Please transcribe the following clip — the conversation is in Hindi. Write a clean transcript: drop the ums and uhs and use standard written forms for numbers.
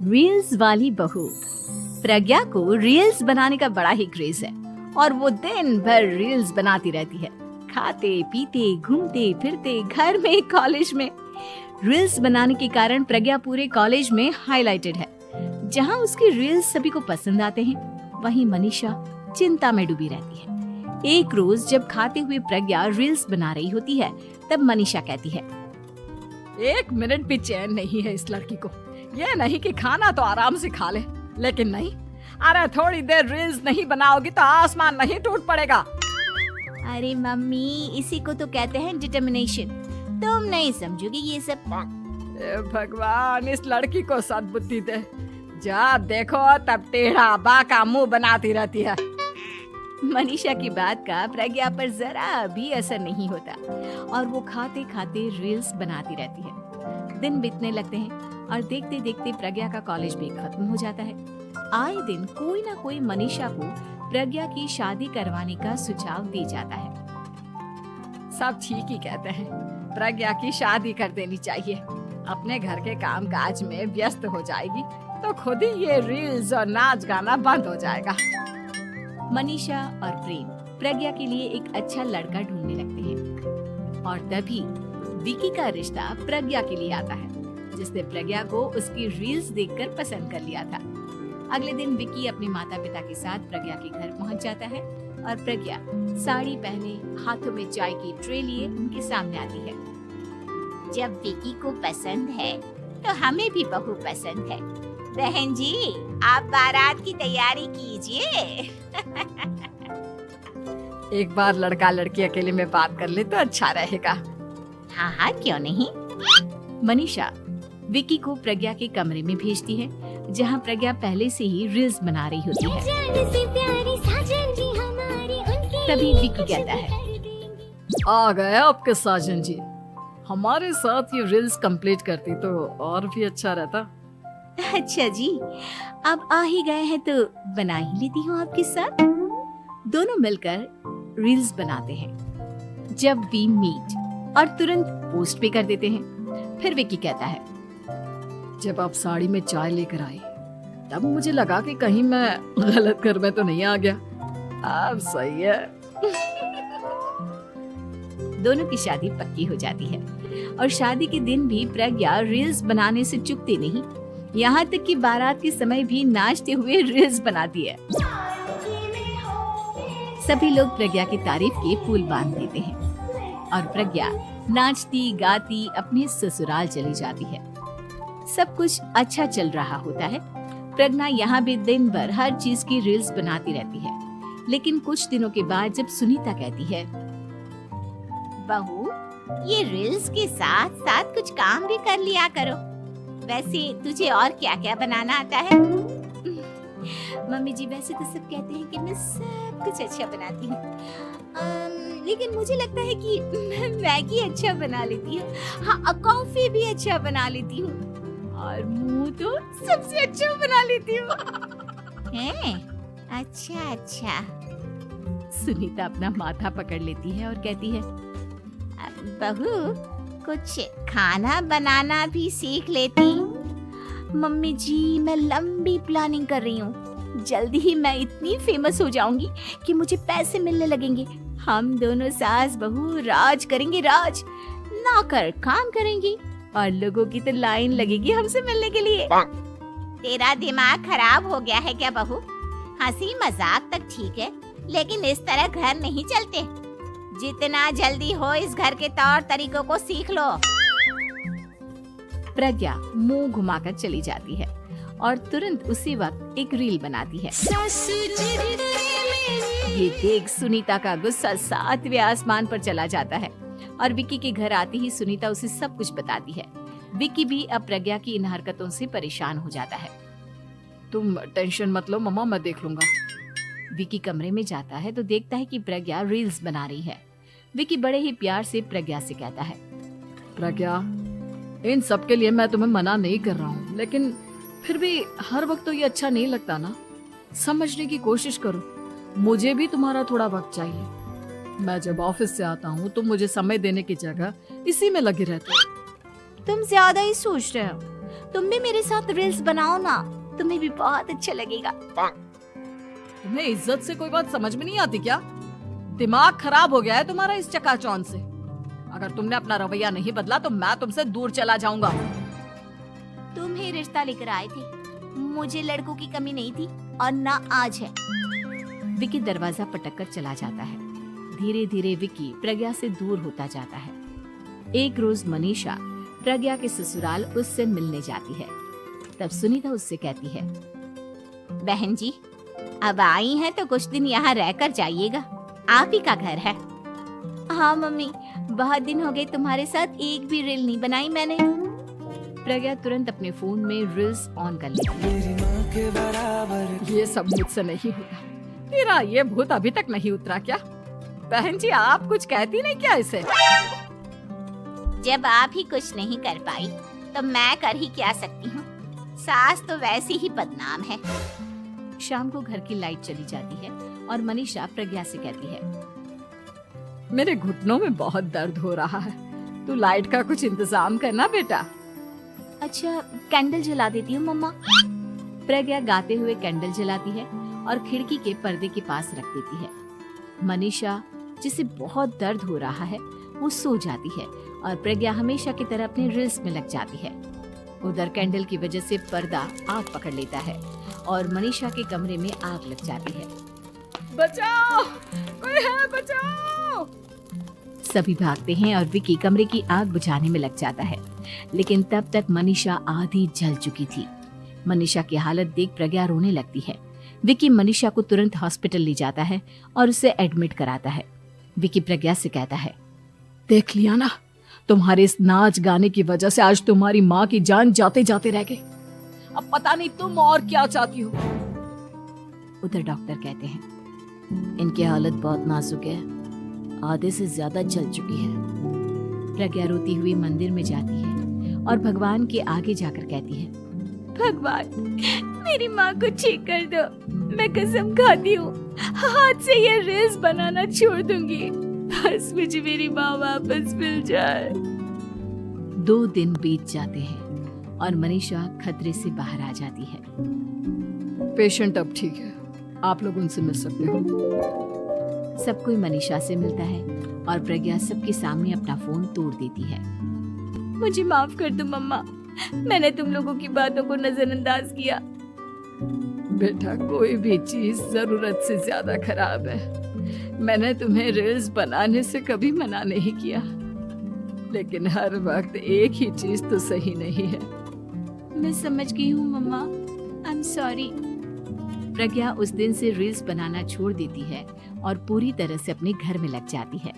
रील्स वाली बहू। प्रज्ञा को रील्स बनाने का बड़ा ही क्रेज है और वो दिन भर रील्स बनाती रहती है। खाते पीते घूमते फिरते घर में कॉलेज में रील्स बनाने के कारण प्रज्ञा पूरे कॉलेज में हाईलाइटेड है। जहां उसकी रील्स सभी को पसंद आते हैं, वहीं मनीषा चिंता में डूबी रहती है। एक रोज जब खाते हुए प्रज्ञा रील्स बना रही होती है, तब मनीषा कहती है, 1 मिनट भी चैन नहीं है इस लड़की को। ये नहीं कि खाना तो आराम से खा ले, लेकिन नहीं, अरे थोड़ी देर रील्स नहीं बनाओगी तो आसमान नहीं टूट पड़ेगा। अरे मम्मी, इसी को तो कहते हैं डिटर्मिनेशन। तुम नहीं समझोगी ये सब। भगवान, इस लड़की को सद्बुद्धि दे। जब देखो तब टेढ़ा बाका मुंह बनाती रहती है। मनीषा की बात का प्रज्ञा पर जरा भी असर नहीं होता और वो खाते खाते रील्स बनाती रहती है। दिन बीतने लगते हैं और देखते देखते प्रज्ञा का कॉलेज भी खत्म हो जाता है। आए दिन कोई ना कोई मनीषा को प्रज्ञा की शादी करवाने का सुझाव दी जाता है। सब ठीक ही कहते हैं, प्रज्ञा की शादी कर देनी चाहिए। अपने घर के काम काज में व्यस्त हो जाएगी तो खुद ही ये रील्स और नाच गाना बंद हो जाएगा। मनीषा और प्रेम प्रज्ञा के लिए एक अच्छा लड़का ढूंढने लगते हैं और तभी विकी का रिश्ता प्रज्ञा के लिए आता है, जिसने प्रज्ञा को उसकी रील्स देखकर पसंद कर लिया था। अगले दिन विकी अपने माता पिता के साथ प्रज्ञा के घर पहुंच जाता है और प्रज्ञा साड़ी पहने हाथों में चाय की ट्रे लिए उनके सामने आती है। जब विकी को पसंद है तो हमें भी बहू पसंद है। बहन जी, आप बारात की तैयारी कीजिए। एक बार लड़का लड़की अकेले में बात कर ले तो अच्छा रहेगा। हाँ हाँ, क्यों नहीं। मनीषा विकी को प्रज्ञा के कमरे में भेजती है, जहां प्रज्ञा पहले से ही रील्स बना रही होती है। तभी विकी कहता है, आ गए आपके साजन जी। हमारे साथ ये रील्स कंप्लीट करती तो और भी अच्छा रहता। अच्छा जी, अब आ ही गए हैं तो बना ही लेती हूँ आपके साथ। दोनों मिलकर रील्स बनाते हैं। जब वी मीट और तुरंत पोस्ट भी कर देते हैं। फिर विकी कहता है, जब आप साड़ी में चाय लेकर आई तब मुझे लगा कि कहीं मैं गलत घर में तो नहीं आ गया। अब सही है। दोनों की शादी पक्की हो जाती है और शादी के दिन भी प्रज्ञा रील्स बनाने से चूकती नहीं। यहाँ तक कि बारात के समय भी नाचते हुए रील्स बनाती है। सभी लोग प्रज्ञा की तारीफ के फूल बांध देते हैं और प्रज्ञा नाचती गाती अपने ससुराल चली जाती है। सब कुछ अच्छा चल रहा होता है। प्रज्ञा यहाँ भी दिन भर हर चीज की रील्स बनाती रहती है। लेकिन कुछ दिनों के बाद जब सुनीता कहती है, बहू, ये रील्स के साथ साथ कुछ काम भी कर लिया करो। वैसे तुझे और क्या क्या बनाना आता है? मम्मी जी, वैसे तो सब कहते हैं कि मैं सब कुछ अच्छा बनाती हूँ, लेकिन मुझे लगता है कि मैं मैगी अच्छा बना लेती हूँ। हाँ, कॉफी भी अच्छा बना लेती हूँ और मुंह तो सबसे अच्छा बना लेती हूँ। हैं? अच्छा अच्छा। सुनीता अपना माथा पकड़ लेती है और कहती है, बहू, कुछ खाना बनाना भी सीख लेती। मम्मी जी, मैं लंबी प्लानिंग कर रही हूँ। जल्दी ही मैं इतनी फेमस हो जाऊंगी कि मुझे पैसे मिलने लगेंगे। हम दोनों सास बहू राज करेंगे, राज। नौकर काम करेंगी और लोगों की तो लाइन लगेगी हमसे मिलने के लिए। तेरा दिमाग खराब हो गया है क्या बहू? हंसी मजाक तक ठीक है, लेकिन इस तरह घर नहीं चलते। जितना जल्दी हो इस घर के तौर तरीकों को सीख लो। प्रज्ञा मुंह घुमाकर चली जाती है और तुरंत उसी वक्त एक रील बनाती है। ये देख सुनीता का गुस्सा 7वें आसमान पर चला जाता है और विकी के घर आते ही सुनीता उसे सब कुछ बताती है। विकी भी अब प्रज्ञा की इन हरकतों से परेशान हो जाता है। तुम टेंशन मत लो मम्मा, मैं देख लूंगा। विकी कमरे में जाता है तो देखता है कि प्रज्ञा रील्स बना रही है। विकी बड़े ही प्यार से प्रज्ञा से कहता है, प्रज्ञा, इन सब के लिए मैं तुम्हें मना नहीं कर रहा हूँ, लेकिन फिर भी हर वक्त तो ये अच्छा नहीं लगता ना। समझने की कोशिश करो, मुझे भी तुम्हारा थोड़ा वक्त चाहिए। मैं जब ऑफिस से आता हूँ तो मुझे समय देने की जगह इसी में लगे रहते हो। तुम ज्यादा ही सोच रहे हो। तुम भी मेरे साथ रील्स बनाओ ना, तुम्हें भी बहुत अच्छा लगेगा। तुम्हें इज्जत से कोई बात समझ में नहीं आती क्या? दिमाग खराब हो गया है तुम्हारा इस चकाचौंध से। अगर तुमने अपना रवैया नहीं बदला तो मैं तुमसे दूर चला जाऊंगा। तुम ही रिश्ता लेकर आए थे, मुझे लड़कों की कमी नहीं थी और ना आज है। विकी दरवाजा पटक कर चला जाता है। धीरे धीरे विकी प्रज्ञा से दूर होता जाता है। एक रोज मनीषा प्रज्ञा के ससुराल उससे मिलने जाती है। तब सुनीता उससे कहती है, बहन जी, अब आई हैं तो कुछ दिन यहाँ रहकर जाइएगा, आप ही का घर है। हाँ मम्मी, बहुत दिन हो गए तुम्हारे साथ एक भी रील नहीं बनाई मैंने। प्रज्ञा तुरंत अपने फोन में रील्स ऑन कर लेती है। ये सब मुझसे नहीं होगा। तेरा ये भूत अभी तक नहीं उतरा क्या? बहन जी, आप कुछ कहती नहीं क्या इसे? जब आप ही कुछ नहीं कर पाई तो मैं कर ही क्या सकती हूँ। सास तो वैसी ही बदनाम है। शाम को घर की लाइट चली जाती है और मनीषा प्रज्ञा से कहती है, मेरे घुटनों में बहुत दर्द हो रहा है, तू लाइट का कुछ इंतजाम करना बेटा। अच्छा, कैंडल जला देती हूँ मम्मा। प्रज्ञा गाते हुए कैंडल जलाती है और खिड़की के पर्दे के पास रख देती है। मनीषा, जिसे बहुत दर्द हो रहा है, वो सो जाती है और प्रज्ञा हमेशा की तरह अपने रील्स में लग जाती है। उधर कैंडल की वजह से पर्दा आग पकड़ लेता है और मनीषा के कमरे में आग लग जाती है। बचाओ, कोई है, बचाओ। सभी भागते हैं और विकी कमरे की आग बुझाने में लग जाता है, लेकिन तब तक मनीषा आधी जल चुकी थी। मनीषा की हालत देख प्रज्ञा रोने लगती है। विकी मनीषा को तुरंत हॉस्पिटल ले जाता है और उसे एडमिट कराता है। विकी प्रज्ञा से कहता है, देख लिया ना, तुम्हारे इस नाच गाने की वजह से आज तुम्हारी माँ की जान जाते जाते रह गई। अब पता नहीं तुम और क्या चाहती हो। उधर डॉक्टर कहते हैं, इनकी हालत बहुत नाजुक है, आधे से ज्यादा जल चुकी है। प्रज्ञा रोती हुई मंदिर में जाती है और भगवान के आगे जाकर कहती है, भगवान, मेरी माँ को ठीक कर दो। मैं कसम खाती हूँ, हाथ से ये रील्स बनाना छोड़ दूंगी। बस मुझे मेरी माँ वापस मिल जाए। 2 दिन बीत जाते हैं और मनीषा खतरे से बाहर आ जाती है। पेशेंट अब ठीक है, आप लोग उनसे मिल सकते हो। सब कोई मनीषा से मिलता है और प्रज्ञा सबके सामने अपना फोन तोड़ देती है। मुझे माफ कर दो मम्मा, मैंने तुम लोगों की बातों को नजरअंदाज किया। बेटा, कोई भी चीज जरूरत से ज्यादा खराब है। मैंने तुम्हें रील्स बनाने से कभी मना नहीं किया, लेकिन हर वक्त एक ही चीज तो सही नहीं है। मैं समझ गई हूँ मम्मा, आई एम सॉरी। प्रज्ञा उस दिन से रील्स बनाना छोड़ देती है और पूरी तरह से अपने घर में लग जाती है।